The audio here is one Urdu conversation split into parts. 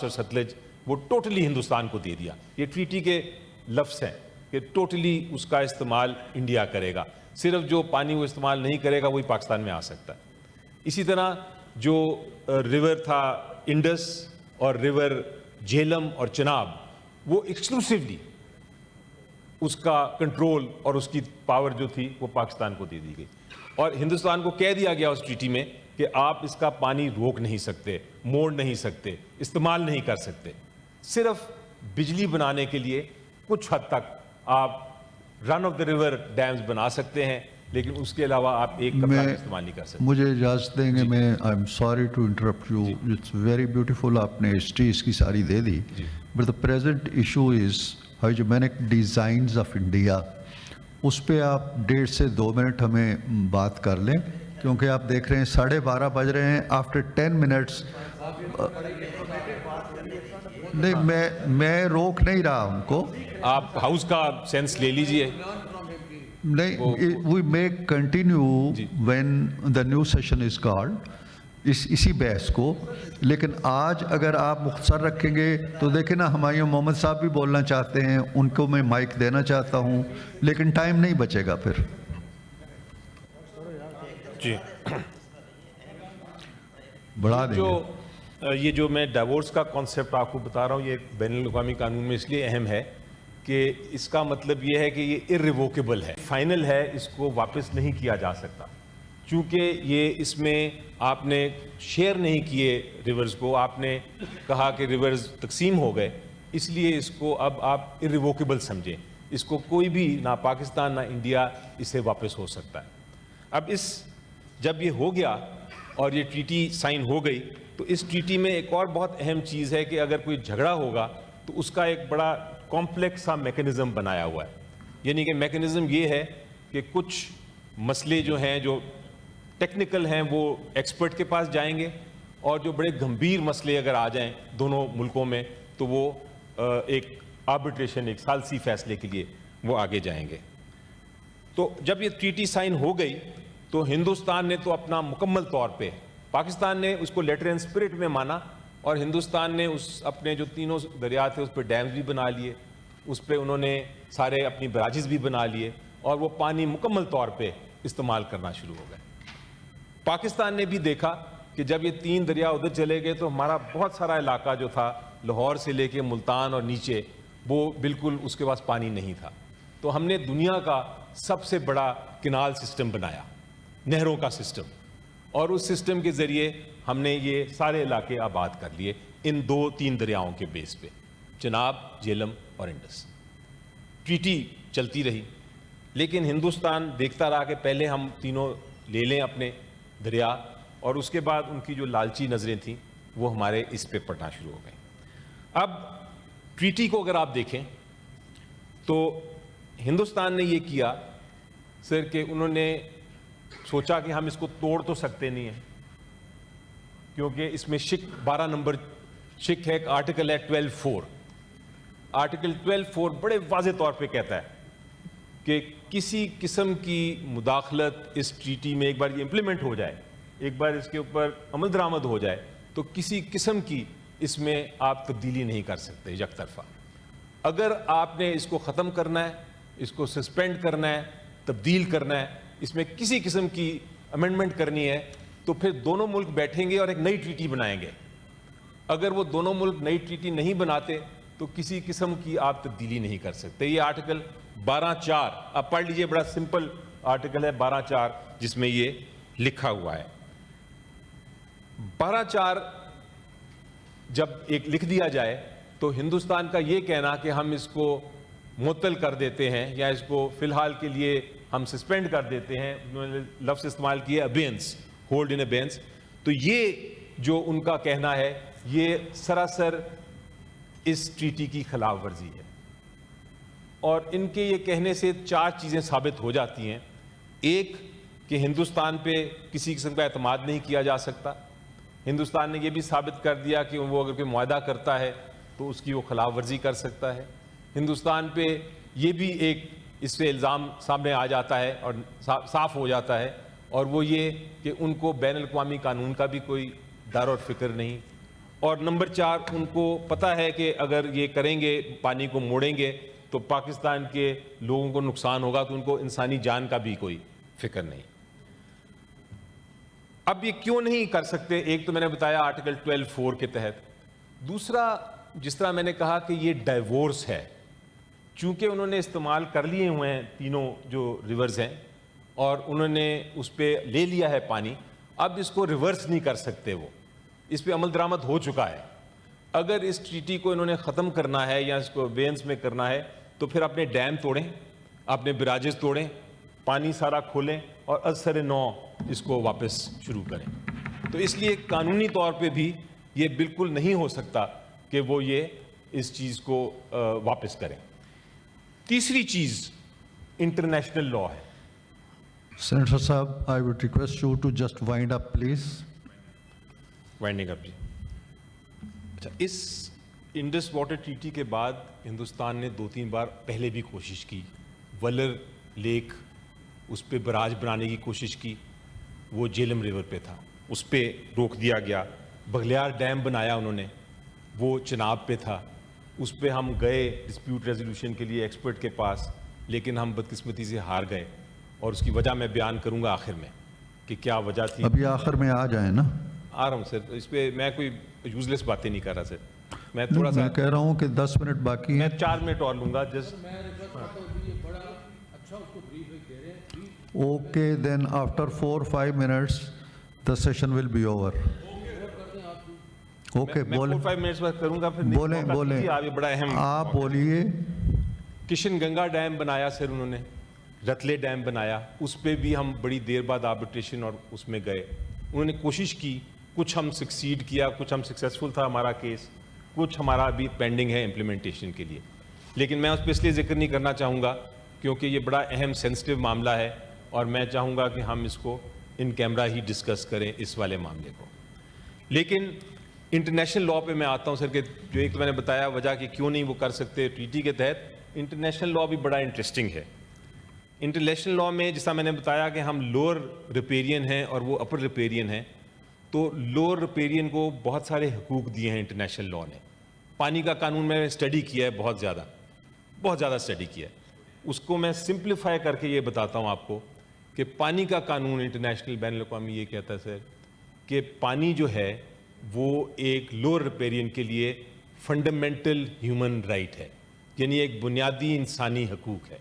اور ستلج وہ ٹوٹلی ہندوستان کو دے دیا. یہ ٹریٹی کے لفظ ہیں کہ ٹوٹلی اس کا استعمال انڈیا کرے گا, صرف جو پانی وہ استعمال نہیں کرے گا وہی پاکستان میں آ سکتا ہے. اسی طرح جو ریور تھا انڈس اور ریور جہلم اور چناب وہ ایکسکلوسیولی اس کا کنٹرول اور اس کی پاور جو تھی وہ پاکستان کو دے دی گئی, اور ہندوستان کو کہہ دیا گیا اس ٹریٹی میں کہ آپ اس کا پانی روک نہیں سکتے, موڑ نہیں سکتے, استعمال نہیں کر سکتے. صرف بجلی بنانے کے لیے کچھ حد تک آپ رن آف دا ریور ڈیمز بنا سکتے ہیں, لیکن اس کے علاوہ آپ ایک قطرہ استعمال نہیں کر سکتے. مجھے اجازت دیں گے, میں I am sorry to interrupt you, it's very beautiful, آپ نے ہسٹری اس کی ساری دے دی, but the present issue is hegemonic designs of India. اس پہ آپ 1.5 سے 2 منٹ ہمیں بات کر لیں, کیونکہ آپ دیکھ رہے ہیں 12:30 بج رہے ہیں. آفٹر 10 منٹس نہیں, میں روک نہیں رہا ان کو, آپ ہاؤس کا سینس لے لیجئے. نہیں, وی may continue when the new session is called, اسی بحث کو. لیکن آج اگر آپ مختصر رکھیں گے تو دیکھیں نا, ہمایوں محمد صاحب بھی بولنا چاہتے ہیں, ان کو میں مائک دینا چاہتا ہوں, لیکن ٹائم نہیں بچے گا پھر. جی بڑھا دیں گے. یہ جو میں ڈائیورس کا کانسیپٹ آپ کو بتا رہا ہوں, یہ بین الاقوامی قانون میں اس لیے اہم ہے کہ اس کا مطلب یہ ہے کہ یہ irrevocable ہے, فائنل ہے, اس کو واپس نہیں کیا جا سکتا. چونکہ یہ اس میں آپ نے شیئر نہیں کیے ریورز کو, آپ نے کہا کہ ریورز تقسیم ہو گئے, اس لیے اس کو اب آپ irrevocable سمجھیں. اس کو کوئی بھی, نہ پاکستان نہ انڈیا, اسے واپس ہو سکتا ہے. اب جب یہ ہو گیا اور یہ ٹریٹی سائن ہو گئی, تو اس ٹریٹی میں ایک اور بہت اہم چیز ہے کہ اگر کوئی جھگڑا ہوگا تو اس کا ایک بڑا کمپلیکس سا میکنزم بنایا ہوا ہے. یعنی کہ میکنزم یہ ہے کہ کچھ مسئلے جو ہیں جو ٹیکنیکل ہیں وہ ایکسپرٹ کے پاس جائیں گے, اور جو بڑے گمبھیر مسئلے اگر آ جائیں دونوں ملکوں میں تو وہ ایک آربیٹریشن, ایک ثالثی فیصلے کے لیے وہ آگے جائیں گے. تو جب یہ ٹریٹی سائن ہو گئی تو ہندوستان نے تو اپنا مکمل طور پہ, پاکستان نے اس کو لیٹر اینڈ اسپرٹ میں مانا, اور ہندوستان نے اس اپنے جو تینوں دریا تھے اس پہ ڈیمز بھی بنا لیے, اس پہ انہوں نے سارے اپنی براجز بھی بنا لیے, اور وہ پانی مکمل طور پہ استعمال کرنا شروع ہو گئے. پاکستان نے بھی دیکھا کہ جب یہ 3 دریا ادھر چلے گئے تو ہمارا بہت سارا علاقہ جو تھا لاہور سے لے کے ملتان اور نیچے, وہ بالکل اس کے پاس پانی نہیں تھا. تو ہم نے دنیا کا سب سے بڑا کنال سسٹم بنایا, نہروں کا سسٹم, اور اس سسٹم کے ذریعے ہم نے یہ سارے علاقے آباد کر لیے ان 2-3 دریاؤں کے بیس پہ, چناب, جہلم اور انڈس. ٹریٹی چلتی رہی, لیکن ہندوستان دیکھتا رہا کہ پہلے ہم تینوں لے لیں اپنے دریا, اور اس کے بعد ان کی جو لالچی نظریں تھیں وہ ہمارے اس پہ پڑنا شروع ہو گئیں. اب ٹریٹی کو اگر آپ دیکھیں تو ہندوستان نے یہ کیا سر کہ انہوں نے سوچا کہ ہم اس کو توڑ تو سکتے نہیں ہیں, کیونکہ اس میں 12 نمبر شک ہے, ایک آرٹیکل ہے 12(4). آرٹیکل 12(4) بڑے واضح طور پہ کہتا ہے کہ کسی قسم کی مداخلت اس ٹریٹی میں ایک بار یہ امپلیمنٹ ہو جائے, ایک بار اس کے اوپر عمل درآمد ہو جائے, تو کسی قسم کی اس میں آپ تبدیلی نہیں کر سکتے یک طرفہ. اگر آپ نے اس کو ختم کرنا ہے, اس کو سسپینڈ کرنا ہے, تبدیل کرنا ہے, اس میں کسی قسم کی امینڈمنٹ کرنی ہے, تو پھر دونوں ملک بیٹھیں گے اور ایک نئی ٹریٹی بنائیں گے. اگر وہ دونوں ملک نئی ٹریٹی نہیں بناتے تو کسی قسم کی آپ تبدیلی نہیں کر سکتے. یہ آرٹیکل 12(4) آپ پڑھ لیجئے, بڑا سمپل آرٹیکل ہے 12(4) جس میں یہ لکھا ہوا ہے. 12(4) جب ایک لکھ دیا جائے تو ہندوستان کا یہ کہنا کہ ہم اس کو معطل کر دیتے ہیں یا اس کو فی الحال کے لیے ہم سسپینڈ کر دیتے ہیں, انہوں نے لفظ استعمال کیا ابینس, ہولڈ ان ابینس, تو یہ جو ان کا کہنا ہے یہ سراسر اس ٹریٹی کی خلاف ورزی ہے. اور ان کے یہ کہنے سے 4 چیزیں ثابت ہو جاتی ہیں. ایک کہ ہندوستان پہ کسی قسم کا اعتماد نہیں کیا جا سکتا. ہندوستان نے یہ بھی ثابت کر دیا کہ وہ اگر کوئی معاہدہ کرتا ہے تو اس کی وہ خلاف ورزی کر سکتا ہے. ہندوستان پہ یہ بھی ایک اس سے الزام سامنے آ جاتا ہے اور صاف ہو جاتا ہے, اور وہ یہ کہ ان کو بین الاقوامی قانون کا بھی کوئی دار اور فکر نہیں, اور نمبر 4 ان کو پتہ ہے کہ اگر یہ کریں گے پانی کو موڑیں گے تو پاکستان کے لوگوں کو نقصان ہوگا، تو ان کو انسانی جان کا بھی کوئی فکر نہیں۔ اب یہ کیوں نہیں کر سکتے؟ ایک تو میں نے بتایا آرٹیکل 12(4) کے تحت، دوسرا جس طرح میں نے کہا کہ یہ ڈائیورس ہے، چونکہ انہوں نے استعمال کر لیے ہوئے ہیں تینوں جو ریورز ہیں اور انہوں نے اس پہ لے لیا ہے پانی، اب اس کو ریورس نہیں کر سکتے، وہ اس پہ عمل درآمد ہو چکا ہے۔ اگر اس ٹریٹی کو انہوں نے ختم کرنا ہے یا اس کو وینس میں کرنا ہے تو پھر اپنے ڈیم توڑیں، اپنے براجز توڑیں، پانی سارا کھولیں اور از سر نو اس کو واپس شروع کریں۔ تو اس لیے قانونی طور پہ بھی یہ بالکل نہیں ہو سکتا کہ وہ یہ اس چیز کو واپس کریں۔ تیسری چیز انٹرنیشنل لا ہے۔ سینیٹر صاحب, I would request you to just wind up, please. Winding up جی۔ اچھا، اس انڈس واٹر ٹریٹی کے بعد ہندوستان نے 2-3 بار پہلے بھی کوشش کی، ولر لیک اس پہ براج بنانے کی کوشش کی، وہ جیلم ریور پہ تھا، اس پہ روک دیا گیا۔ بغلیار ڈیم بنایا انہوں نے، وہ چناب پہ تھا، اس پہ ہم گئے ڈسپیوٹ ریزولوشن کے لیے ایکسپرٹ کے پاس، لیکن ہم بدقسمتی سے ہار گئے، اور اس کی وجہ میں بیان کروں گا آخر میں کہ کیا وجہ تھی۔ ابھی آخر میں آ جائیں نا۔ آ رہا ہوں سر، اس پہ میں کوئی یوزلیس باتیں نہیں کر رہا سر، میں تھوڑا سا میں کہہ رہا ہوں کہ 10 منٹ باقی میں ہیں۔ 4 منٹ اور لوں گا جس۔ Okay, then after 4-5 minutes, the session will be over. Okay, میں بولیں 4-5 منٹس بعد کروں گا، پھر بولیں بولیں آپ یہ بڑا اہم۔ آپ بولیے۔ کشن گنگا ڈیم بنایا سر انہوں نے، رتلے ڈیم بنایا، اس پہ بھی ہم بڑی دیر بعد آربیٹریشن اور اس میں گئے۔ انہوں نے کوشش کی، کچھ ہم سکسیڈ کیا، کچھ ہم سکسیسفل تھا ہمارا کیس، کچھ ہمارا ابھی پینڈنگ ہے امپلیمنٹیشن کے لیے۔ لیکن میں اس پہ اس لیے ذکر نہیں کرنا چاہوں گا کیونکہ یہ بڑا اہم سینسٹیو معاملہ ہے، اور میں چاہوں گا کہ ہم اس کو ان کیمرہ ہی ڈسکس کریں اس والے معاملے کو۔ لیکن انٹرنیشنل لا پہ میں آتا ہوں سر، کہ جو ایک تو میں نے بتایا وجہ کہ کیوں نہیں وہ کر سکتے ٹریٹی کے تحت۔ انٹرنیشنل لا بھی بڑا انٹرسٹنگ ہے۔ انٹرنیشنل لا میں جیسا میں نے بتایا کہ ہم لوور ریپیرین ہیں اور وہ اپر ریپیرین ہیں، تو لوور ریپیرین کو بہت سارے حقوق دیے ہیں انٹرنیشنل لا نے۔ پانی کا قانون میں اسٹڈی کیا ہے، بہت زیادہ اسٹڈی کیا ہے۔ اس کو میں سمپلیفائی کر کے یہ بتاتا ہوں آپ کو کہ پانی کا قانون انٹرنیشنل بین الاقوامی یہ کہتا ہے سر کہ پانی جو ہے وہ ایک لوور ریپیرین کے لیے فنڈامنٹل ہیومن رائٹ ہے، یعنی ایک بنیادی انسانی حقوق ہے۔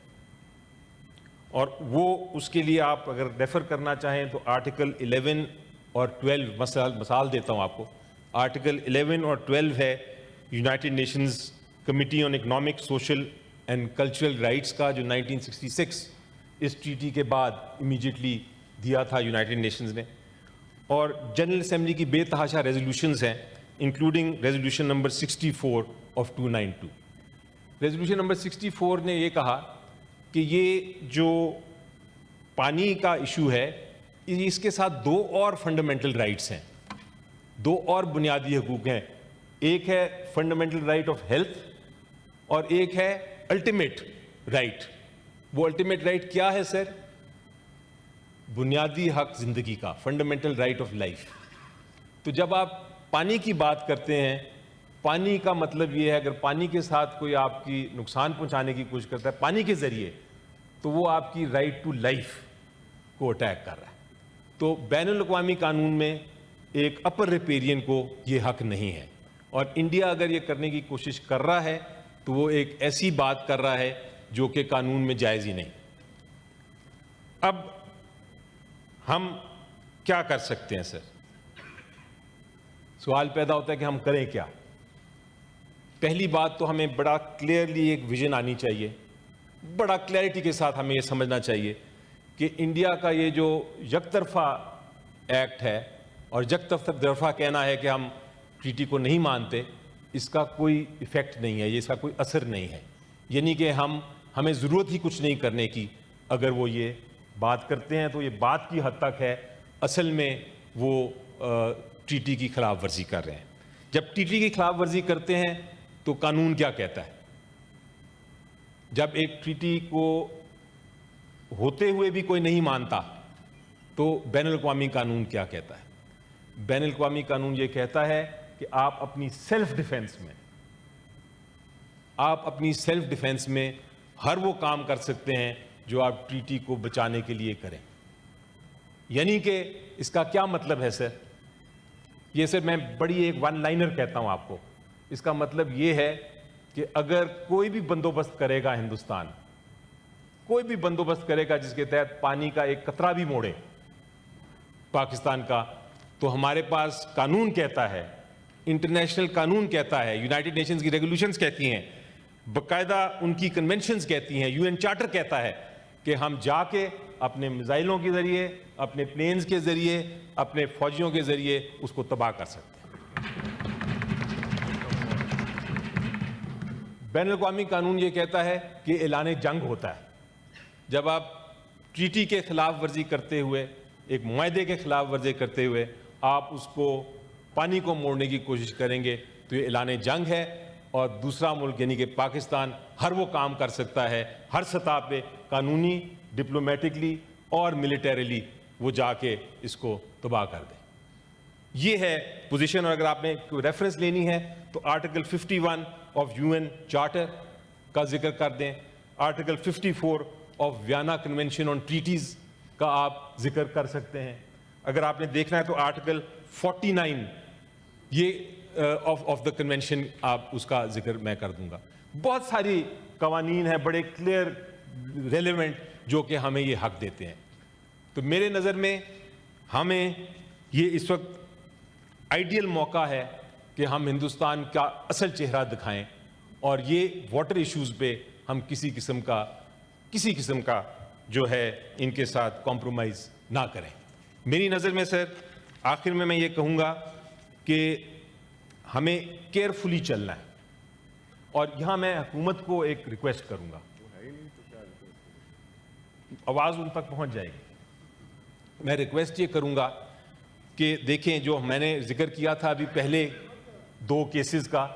اور وہ اس کے لیے آپ اگر ریفر کرنا چاہیں تو آرٹیکل 11 اور 12 مثال دیتا ہوں آپ کو۔ آرٹیکل 11 اور 12 ہے United nations committee on economic, social and cultural rights کا، جو 1966 اس ٹریٹی کے بعد امیجیٹلی دیا تھا یونائٹڈ نیشنز نے۔ اور جنرل اسمبلی کی بے تحاشا ریزولوشنز ہیں، including resolution number 64 of 292۔ Resolution number 64 نے یہ کہا کہ یہ جو پانی کا ایشو ہے اس کے ساتھ 2 اور فنڈامنٹل رائٹس ہیں، 2 اور بنیادی حقوق ہیں۔ ایک ہے فنڈامنٹل رائٹ آف ہیلتھ اور ایک ہے الٹیمیٹ رائٹ۔ وہ الٹیمیٹ رائٹ کیا ہے سر؟ بنیادی حق زندگی کا، فنڈامنٹل رائٹ آف لائف۔ تو جب آپ پانی کی بات کرتے ہیں، پانی کا مطلب یہ ہے اگر پانی کے ساتھ کوئی آپ کی نقصان پہنچانے کی کوشش کرتا ہے پانی کے ذریعے، تو وہ آپ کی رائٹ ٹو لائف کو اٹیک کر رہا ہے۔ تو بین الاقوامی قانون میں ایک اپر ریپیرین کو یہ حق نہیں ہے، اور انڈیا اگر یہ کرنے کی کوشش کر رہا ہے تو وہ ایک ایسی بات کر رہا ہے جو کہ قانون میں جائز ہی نہیں۔ اب ہم کیا کر سکتے ہیں سر؟ سوال پیدا ہوتا ہے کہ ہم کریں کیا؟ پہلی بات تو ہمیں بڑا کلیئرلی ایک ویژن آنی چاہیے، بڑا کلیئرٹی کے ساتھ ہمیں یہ سمجھنا چاہیے کہ انڈیا کا یہ جو یک طرفہ ایکٹ ہے اور یک طرفہ کہنا ہے کہ ہم ٹریٹی کو نہیں مانتے، اس کا کوئی ایفیکٹ نہیں ہے، اس کا کوئی اثر نہیں ہے۔ یعنی کہ ہمیں ضرورت ہی کچھ نہیں کرنے کی۔ اگر وہ یہ بات کرتے ہیں تو یہ بات کی حد تک ہے، اصل میں وہ ٹریٹی کی خلاف ورزی کر رہے ہیں۔ جب ٹریٹی کی خلاف ورزی کرتے ہیں تو قانون کیا کہتا ہے؟ جب ایک ٹریٹی کو ہوتے ہوئے بھی کوئی نہیں مانتا تو بین الاقوامی قانون کیا کہتا ہے؟ بین الاقوامی قانون یہ کہتا ہے کہ آپ اپنی سیلف ڈیفense میں ہر وہ کام کر سکتے ہیں جو آپ ٹریٹی کو بچانے کے لیے کریں. یعنی کہ اس کا کیا مطلب ہے سر؟ یہ سر میں بڑی ایک ون لائنر کہتا ہوں آپ کو. اس کا مطلب یہ ہے کہ اگر کوئی بھی بندوبست کرے گا ہندوستان، کوئی بھی بندوبست کرے گا جس کے تحت پانی کا ایک قطرہ بھی موڑے پاکستان کا، تو ہمارے پاس قانون کہتا ہے، انٹرنیشنل قانون کہتا ہے، یونائٹڈ نیشنز کی ریگولیشنز کہتی ہیں، باقاعدہ ان کی کنونشنز کہتی ہیں، UN چارٹر کہتا ہے کہ ہم جا کے اپنے میزائلوں کے ذریعے، اپنے پلینز کے ذریعے، اپنے فوجیوں کے ذریعے اس کو تباہ کر سکتے ہیں. بین الاقوامی قانون یہ کہتا ہے کہ اعلان جنگ ہوتا ہے جب آپ ٹریٹی کے خلاف ورزی کرتے ہوئے، ایک معاہدے کے خلاف ورزی کرتے ہوئے آپ اس کو پانی کو موڑنے کی کوشش کریں گے تو یہ اعلان جنگ ہے. اور دوسرا ملک یعنی کہ پاکستان ہر وہ کام کر سکتا ہے ہر سطح پہ، قانونی، ڈپلومیٹکلی اور ملیٹریلی، وہ جا کے اس کو تباہ کر دیں. یہ ہے پوزیشن. اور اگر آپ نے کوئی ریفرنس لینی ہے تو آرٹیکل 51 آف UN چارٹر کا ذکر کر دیں، article 54 of Vienna convention on treaties کا آپ ذکر کر سکتے ہیں. اگر آپ نے دیکھنا ہے تو آرٹیکل 49 یہ آف دا کنونشن، آپ اس کا ذکر میں کر دوں گا. بہت ساری قوانین ہیں بڑے کلیئر، ریلیونٹ، جو کہ ہمیں یہ حق دیتے ہیں. تو میرے نظر میں ہمیں یہ اس وقت آئیڈیل موقع ہے کہ ہم ہندوستان کا اصل چہرہ دکھائیں اور یہ واٹر ایشوز پہ ہم کسی قسم کا جو ہے ان کے ساتھ کمپرومائز نہ کریں. میری نظر میں سر آخر میں یہ کہوں گا کہ ہمیں کیئرفلی چلنا ہے. اور یہاں میں حکومت کو ایک ریکویسٹ کروں گا، آواز ان تک پہنچ جائے گی. میں ریکویسٹ یہ کروں گا کہ دیکھیں، جو میں نے ذکر کیا تھا ابھی پہلے 2 کیسز کا،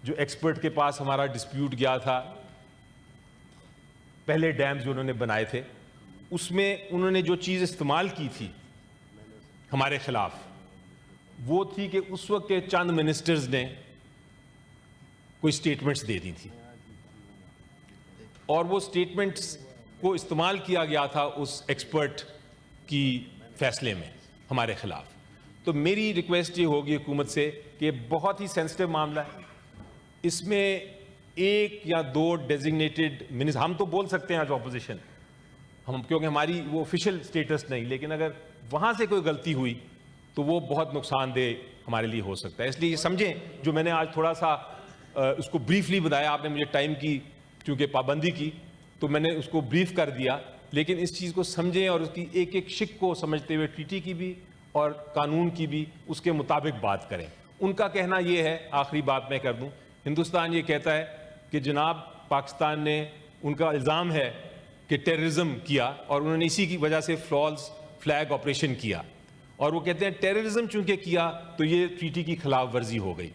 جو ایکسپرٹ کے پاس ہمارا ڈسپیوٹ گیا تھا، پہلے ڈیمز جو انہوں نے بنائے تھے، اس میں انہوں نے جو چیز استعمال کی تھی ہمارے خلاف، وہ تھی کہ اس وقت کے چند منسٹرز نے کوئی سٹیٹمنٹس دے دی تھی، اور وہ سٹیٹمنٹس کو استعمال کیا گیا تھا اس ایکسپرٹ کی فیصلے میں ہمارے خلاف. تو میری ریکویسٹ یہ ہوگی حکومت سے کہ بہت ہی سینسٹیو معاملہ ہے، اس میں 1 یا 2 ڈیزگنیٹڈ منسٹر، ہم تو بول سکتے ہیں جو اپوزیشن، ہم کیونکہ ہماری وہ آفیشیل سٹیٹس نہیں، لیکن اگر وہاں سے کوئی غلطی ہوئی تو وہ بہت نقصان دہ ہمارے لیے ہو سکتا ہے. اس لیے یہ سمجھیں، جو میں نے آج تھوڑا سا اس کو بریفلی بتایا، آپ نے مجھے ٹائم کی چونکہ پابندی کی تو میں نے اس کو بریف کر دیا، لیکن اس چیز کو سمجھیں اور اس کی ایک ایک شق کو سمجھتے ہوئے ٹریٹی کی بھی اور قانون کی بھی اس کے مطابق بات کریں. ان کا کہنا یہ ہے، آخری بات میں کر دوں، ہندوستان یہ کہتا ہے کہ جناب پاکستان نے، ان کا الزام ہے کہ ٹیررزم کیا اور انہوں نے اسی کی وجہ سے فلالس فلیگ آپریشن کیا، اور وہ کہتے ہیں ٹیررزم چونکہ کیا تو یہ ٹریٹی کی خلاف ورزی ہو گئی.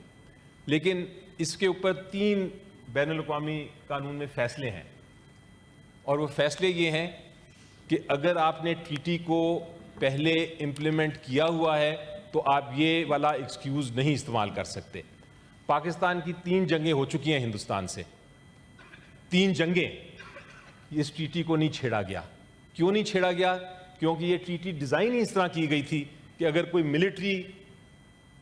لیکن اس کے اوپر 3 بین الاقوامی قانون میں فیصلے ہیں، اور وہ فیصلے یہ ہیں کہ اگر آپ نے ٹریٹی کو پہلے امپلیمنٹ کیا ہوا ہے تو آپ یہ والا ایکسکیوز نہیں استعمال کر سکتے. پاکستان کی 3 جنگیں ہو چکی ہیں ہندوستان سے، 3 جنگیں، اس ٹریٹی کو نہیں چھیڑا گیا. کیوں نہیں چھیڑا گیا؟ کیونکہ یہ ٹریٹی ڈیزائن ہی اس طرح کی گئی تھی کہ اگر کوئی ملٹری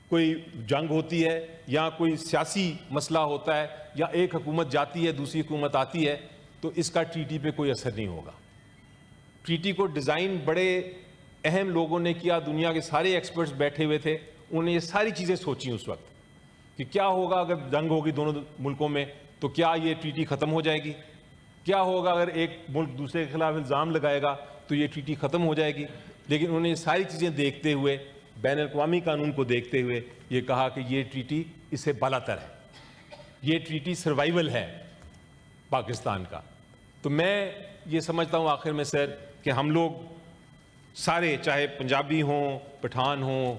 کوئی جنگ ہوتی ہے یا کوئی سیاسی مسئلہ ہوتا ہے یا ایک حکومت جاتی ہے دوسری حکومت آتی ہے تو اس کا ٹریٹی پہ کوئی اثر نہیں ہوگا. ٹریٹی کو ڈیزائن بڑے اہم لوگوں نے کیا، دنیا کے سارے ایکسپرٹس بیٹھے ہوئے تھے، انہوں نے یہ ساری چیزیں سوچی اس وقت کہ کیا ہوگا اگر جنگ ہوگی دونوں ملکوں میں تو کیا یہ ٹریٹی ختم ہو جائے گی، کیا ہوگا اگر ایک ملک دوسرے کے خلاف الزام لگائے گا تو یہ ٹریٹی ختم ہو جائے گی. لیکن انہوں نے یہ ساری چیزیں دیکھتے ہوئے، بین الاقوامی قانون کو دیکھتے ہوئے یہ کہا کہ یہ ٹریٹی اس سے بالاتر ہے، یہ ٹریٹی سروائیول ہے پاکستان کا. تو میں یہ سمجھتا ہوں آخر میں سر کہ ہم لوگ سارے، چاہے پنجابی ہوں، پٹھان ہوں،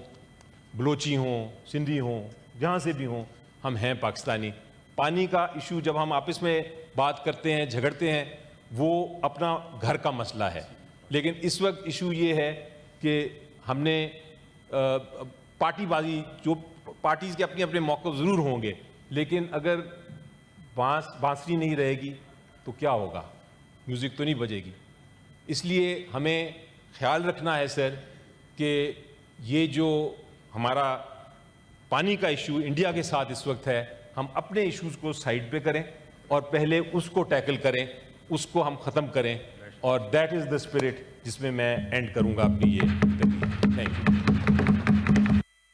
بلوچی ہوں، سندھی ہوں، جہاں سے بھی ہوں، ہم ہیں پاکستانی. پانی کا ایشو جب ہم آپس میں بات کرتے ہیں، جھگڑتے ہیں، وہ اپنا گھر کا مسئلہ ہے. لیکن اس وقت ایشو یہ ہے کہ ہم نے پارٹی بازی جو پارٹیز کے اپنے اپنے موقف ضرور ہوں گے، لیکن اگر بانسری نہیں رہے گی تو کیا ہوگا؟ میوزک تو نہیں بجے گی. اس لیے ہمیں خیال رکھنا ہے سر کہ یہ جو ہمارا پانی کا ایشو انڈیا کے ساتھ اس وقت ہے، ہم اپنے ایشوز کو سائڈ پہ کریں اور پہلے اس کو ٹیکل کریں، اس کو ہم ختم کریں، اور دیٹ از دا اسپرٹ جس میں اینڈ کروں گا اپنی یہ تقریر. Thank you.